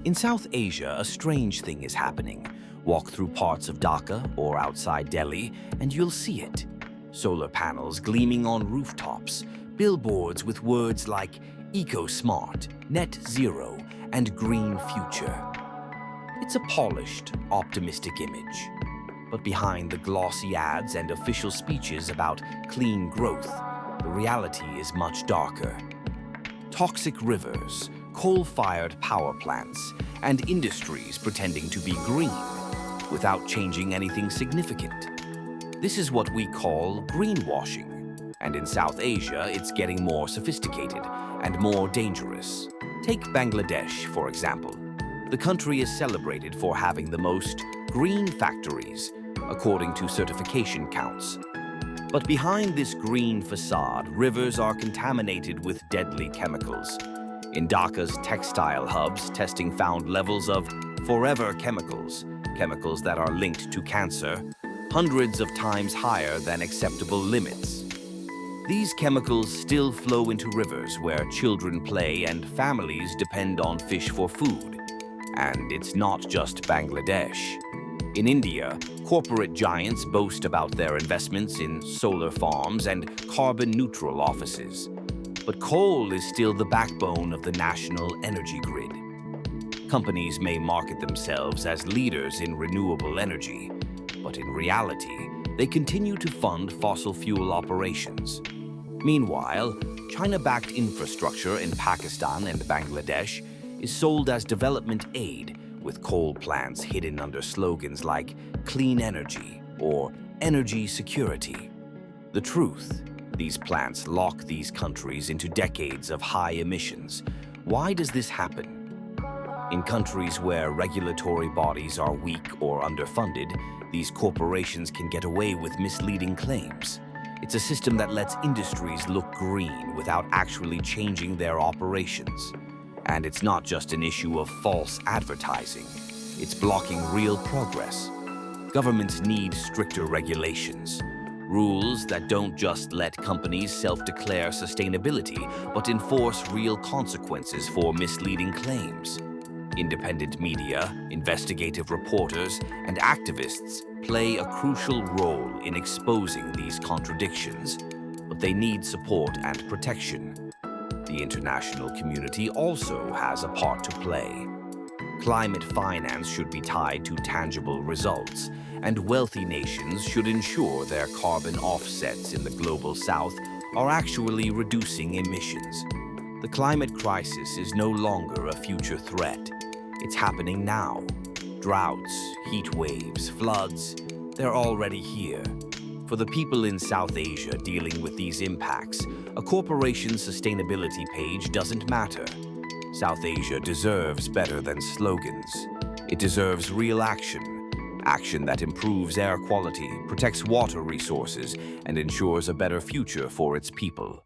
In South Asia, a strange thing is happening. Walk through parts of Dhaka or outside Delhi, and you'll see it. Solar panels gleaming on rooftops, billboards with words like eco-smart, net zero, and green future. It's a polished, optimistic image. But behind the glossy ads and official speeches about clean growth, the reality is much darker. Toxic rivers, coal-fired power plants, and industries pretending to be green without changing anything significant. This is what we call greenwashing, and in South Asia it's getting more sophisticated and more dangerous. Take Bangladesh, for example. The country is celebrated for having the most green factories, according to certification counts. But behind this green facade, rivers are contaminated with deadly chemicals. In Dhaka's textile hubs, testing found levels of forever chemicals, chemicals that are linked to cancer, hundreds of times higher than acceptable limits. These chemicals still flow into rivers where children play and families depend on fish for food. And it's not just Bangladesh. In India, corporate giants boast about their investments in solar farms and carbon-neutral offices. But coal is still the backbone of the national energy grid. Companies may market themselves as leaders in renewable energy, but in reality, they continue to fund fossil fuel operations. Meanwhile, China-backed infrastructure in Pakistan and Bangladesh is sold as development aid, with coal plants hidden under slogans like clean energy or energy security. The truth, these plants lock these countries into decades of high emissions. Why does this happen? In countries where regulatory bodies are weak or underfunded, these corporations can get away with misleading claims. It's a system that lets industries look green without actually changing their operations. And it's not just an issue of false advertising. It's blocking real progress. Governments need stricter regulations. Rules that don't just let companies self-declare sustainability, but enforce real consequences for misleading claims. Independent media, investigative reporters, and activists play a crucial role in exposing these contradictions, but they need support and protection. The international community also has a part to play. Climate finance should be tied to tangible results, and wealthy nations should ensure their carbon offsets in the global south are actually reducing emissions. The climate crisis is no longer a future threat. It's happening now. Droughts, heat waves, floods, they're already here. For the people in South Asia dealing with these impacts, a corporation's sustainability page doesn't matter. South Asia deserves better than slogans. It deserves real action. Action that improves air quality, protects water resources, and ensures a better future for its people.